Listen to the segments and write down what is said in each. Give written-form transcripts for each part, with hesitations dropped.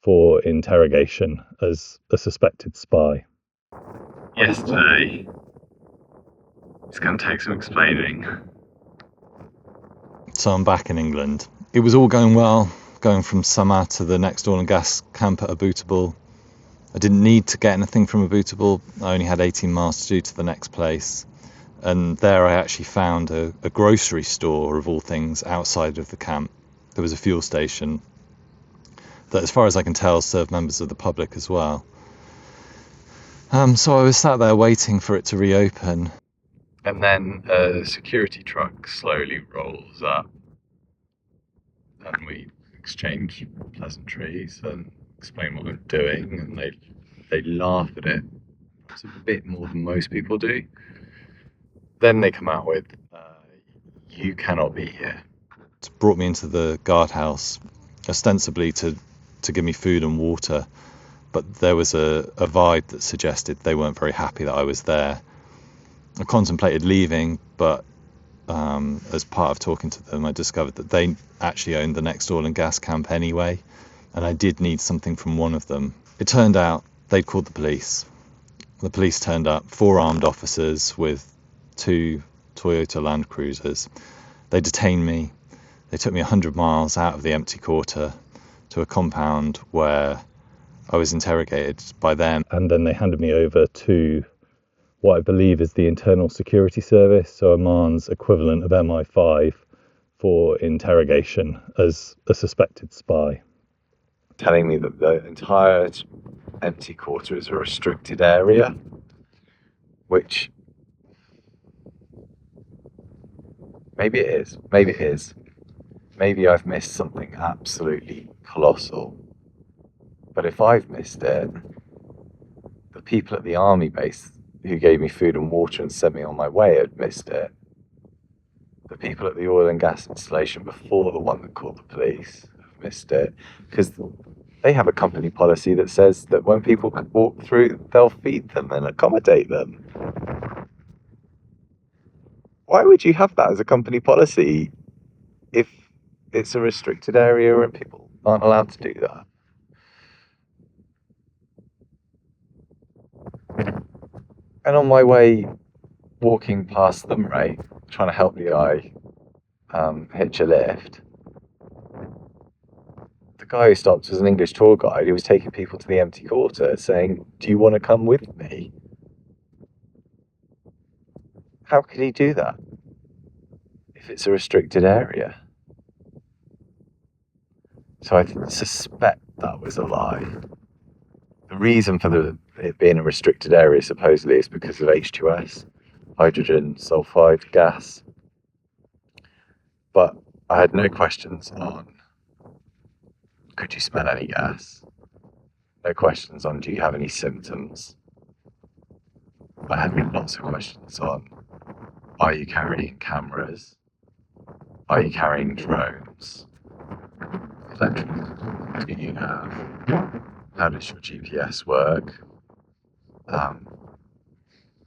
for interrogation as a suspected spy. Yesterday, it's going to take some explaining. So I'm back in England. It was all going well, going from Sama to the next oil and gas camp at Aboutable. I didn't need to get anything from Aboutable. I only had 18 miles to do to the next place. And there I actually found a grocery store, of all things, outside of the camp. There was a fuel station that, as far as I can tell, served members of the public as well. So I was sat there waiting for it to reopen. And then a security truck slowly rolls up, and we exchange pleasantries and explain what I'm doing, and they laugh at it. It's a bit more than most people do. Then they come out with, "You cannot be here." It brought me into the guardhouse, ostensibly to give me food and water, but there was a vibe that suggested they weren't very happy that I was there. I contemplated leaving, but as part of talking to them, I discovered that they actually owned the next oil and gas camp anyway, and I did need something from one of them. It turned out they'd called the police. The police turned up, 4 armed officers with 2 Toyota Land Cruisers. They detained me. They took me 100 miles out of the empty quarter to a compound where I was interrogated by them. And then they handed me over to what I believe is the Internal Security Service, so Oman's equivalent of MI5, for interrogation as a suspected spy. Telling me that the entire empty quarter is a restricted area, which maybe it is, maybe I've missed something absolutely colossal. But if I've missed it, the people at the army base who gave me food and water and sent me on my way had missed it. The people at the oil and gas installation before the one that called the police have missed it, because they have a company policy that says that when people walk through, they'll feed them and accommodate them. Why would you have that as a company policy if it's a restricted area and people aren't allowed to do that? And on my way, walking past them, right, trying to help the guy hitch a lift, the guy who stopped was an English tour guide who was taking people to the empty quarter, saying, "Do you want to come with me?" How could he do that if it's a restricted area? So I suspect that was a lie. The reason for it being a restricted area supposedly is because of H2S, hydrogen sulfide gas. But I had no questions on, could you smell any gas? No questions on, do you have any symptoms? I had lots of questions on, are you carrying cameras? Are you carrying drones? Electric do you have? How does your GPS work?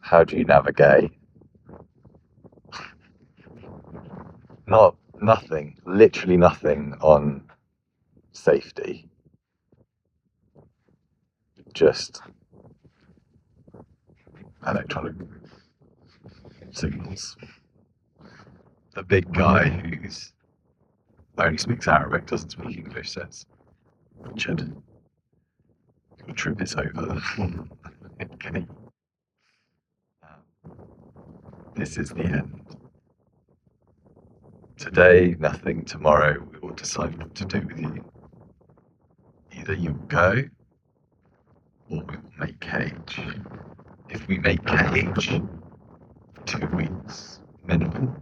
How do you navigate? Nothing, literally nothing on safety. Just electronic signals. The big guy who's only speaks Arabic, doesn't speak English, says, "Richard, your trip is over." Okay. This is the end. Today, nothing. Tomorrow, we will decide what to do with you. Either you will go, or we will make cage. If we make cage, 2 weeks minimum.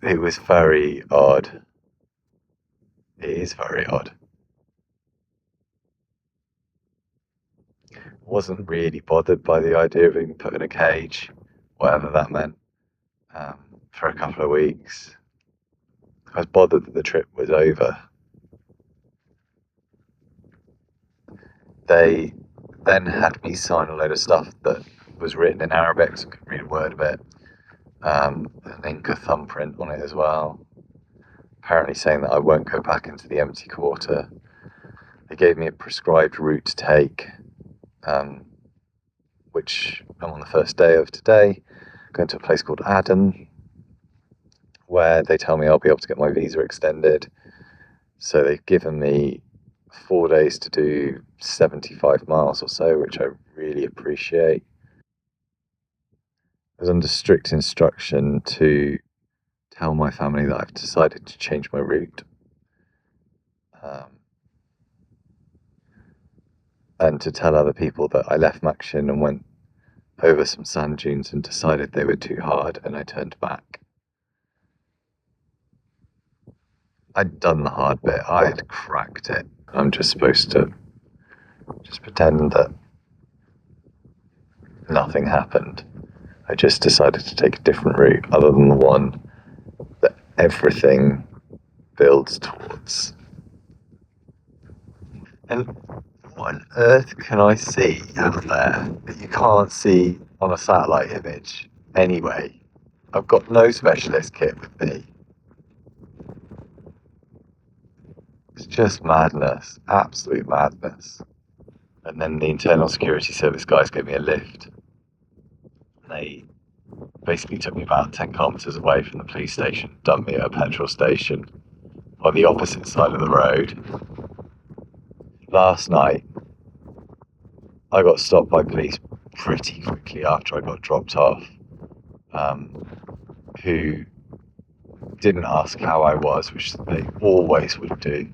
It was very odd. It is very odd. Wasn't really bothered by the idea of being put in a cage, whatever that meant, for a couple of weeks. I was bothered that the trip was over. They then had me sign a load of stuff that was written in Arabic, so I couldn't read a word of it. An Inca thumbprint on it as well, apparently saying that I won't go back into the empty quarter. gave me a prescribed route to take, which I'm on the first day of today, going to a place called Adam, where they tell me I'll be able to get my visa extended. So they've given me 4 days to do 75 miles or so, which I really appreciate. I was under strict instruction to tell my family that I've decided to change my route. And to tell other people that I left Makshin and went over some sand dunes and decided they were too hard, and I turned back. I'd done the hard bit. I had cracked it. I'm just supposed to just pretend that nothing happened. I just decided to take a different route other than the one that everything builds towards. And what on earth can I see out there that you can't see on a satellite image anyway? I've got no specialist kit with me. It's just madness, absolute madness. And then the internal security service guys gave me a lift. They basically took me about 10 kilometres away from the police station, dumped me at a petrol station on the opposite side of the road. Last night, I got stopped by police pretty quickly after I got dropped off, who didn't ask how I was, which they always would do.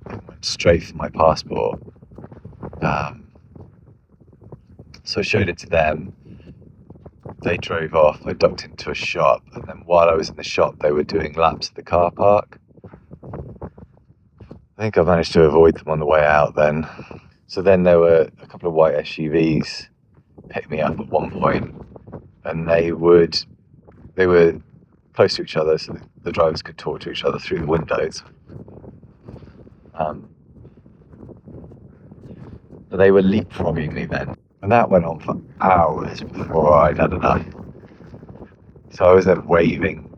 They went straight for my passport. So I showed it to them. They drove off. I ducked into a shop, and then while I was in the shop, they were doing laps of the car park. I think I managed to avoid them on the way out then. So then there were a couple of white SUVs pick me up at one point, and they were close to each other, so the drivers could talk to each other through the windows. But they were leapfrogging me then, and that went on for hours before I'd had enough. So I was then waving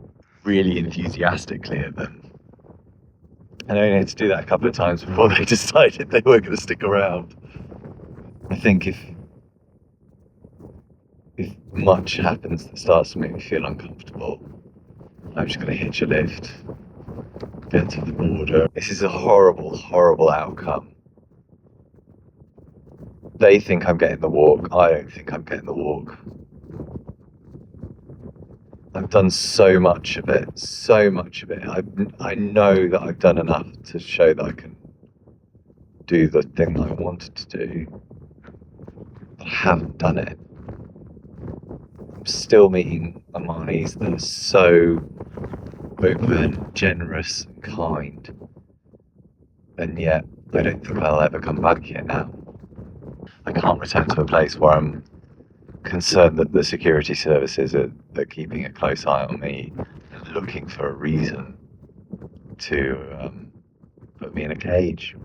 really enthusiastically at them. And I only had to do that a couple of times before they decided they weren't going to stick around. I think if much happens that starts to make me feel uncomfortable, I'm just going to hitch a lift, get to the border. This is a horrible, horrible outcome. They think I'm getting the walk. I don't think I'm getting the walk. I've done so much of it, so much of it. I know that I've done enough to show that I can do the thing that I wanted to do, but I haven't done it. I'm still meeting Omanis that are so open, generous, and kind, and yet I don't think I'll ever come back here now. I can't return to a place where I'm concerned that the security services are keeping a close eye on me and looking for a reason to put me in a cage.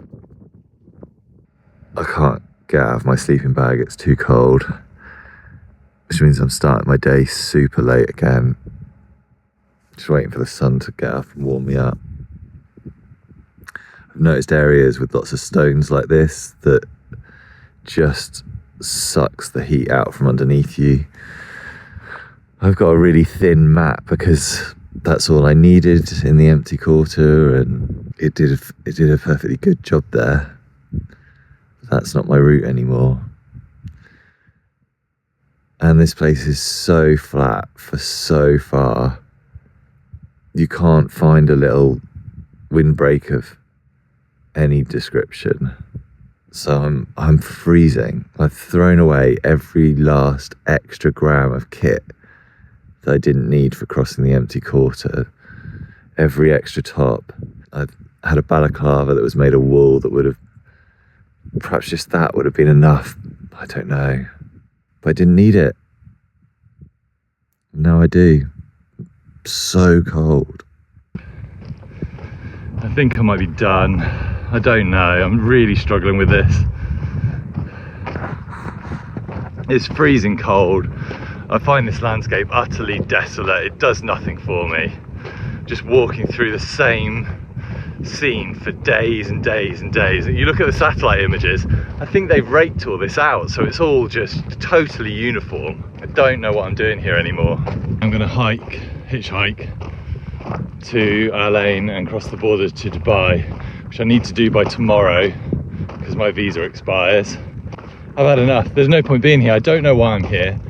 I can't get out of my sleeping bag, it's too cold, which means I'm starting my day super late again, just waiting for the sun to get up and warm me up. I've noticed areas with lots of stones like this that just sucks the heat out from underneath you. I've got a really thin mat because that's all I needed in the empty quarter, and it did a perfectly good job there. That's not my route anymore. And this place is so flat for so far. You can't find a little windbreak of any description. So I'm freezing. I've thrown away every last extra gram of kit that I didn't need for crossing the empty quarter. Every extra top. I've had a balaclava that was made of wool that would have, perhaps just that would have been enough. I don't know. But I didn't need it. Now I do. So cold. I think I might be done. I don't know, I'm really struggling with this. It's freezing cold. I find this landscape utterly desolate. It does nothing for me. Just walking through the same seen for days and days and days. You look at the satellite images, I think they've raked all this out, so it's all just totally uniform. I don't know what I'm doing here anymore. I'm gonna hitchhike to Al Ain and cross the border to Dubai, which I need to do by tomorrow because my visa expires. I've had enough. There's no point being here. I don't know why I'm here.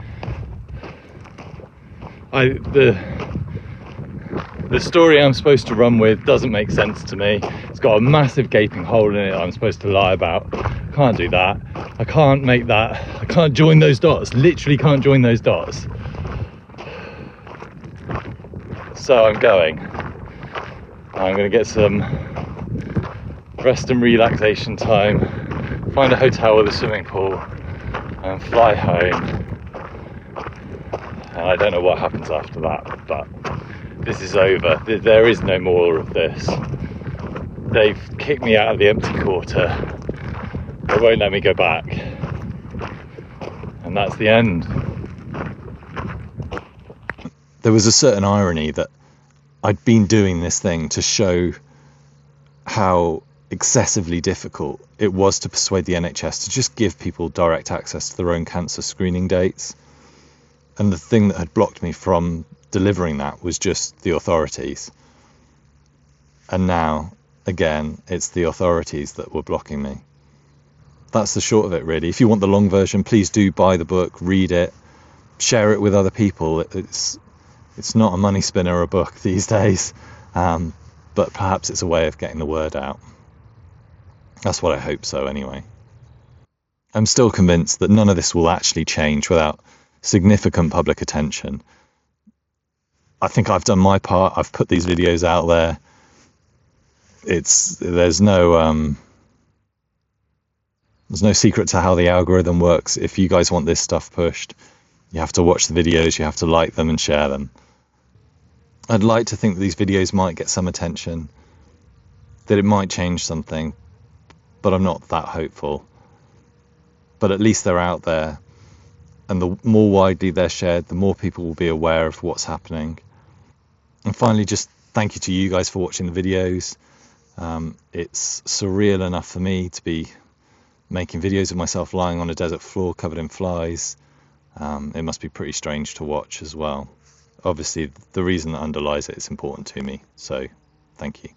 The story I'm supposed to run with doesn't make sense to me. It's got a massive gaping hole in it that I'm supposed to lie about. I can't do that. I can't make that. I can't join those dots. Literally can't join those dots. So I'm going. I'm going to get some rest and relaxation time, find a hotel with a swimming pool, and fly home. And I don't know what happens after that, but this is over. There is no more of this. They've kicked me out of the empty quarter. They won't let me go back. And that's the end. There was a certain irony that I'd been doing this thing to show how excessively difficult it was to persuade the NHS to just give people direct access to their own cancer screening dates. And the thing that had blocked me from delivering that was just the authorities. And now, again, it's the authorities that were blocking me. That's the short of it, really. If you want the long version, please do buy the book, read it, share it with other people. It's not a money spinner, a book these days, but perhaps it's a way of getting the word out. That's what I hope so, anyway. I'm still convinced that none of this will actually change without significant public attention. I think I've done my part. I've put these videos out there. There's no secret to how the algorithm works. If you guys want this stuff pushed, you have to watch the videos, you have to like them and share them. I'd like to think that these videos might get some attention, that it might change something, but I'm not that hopeful. But at least they're out there, and the more widely they're shared, the more people will be aware of what's happening. And finally, just thank you to you guys for watching the videos. It's surreal enough for me to be making videos of myself lying on a desert floor covered in flies. It must be pretty strange to watch as well. Obviously, the reason that underlies it is important to me, so thank you.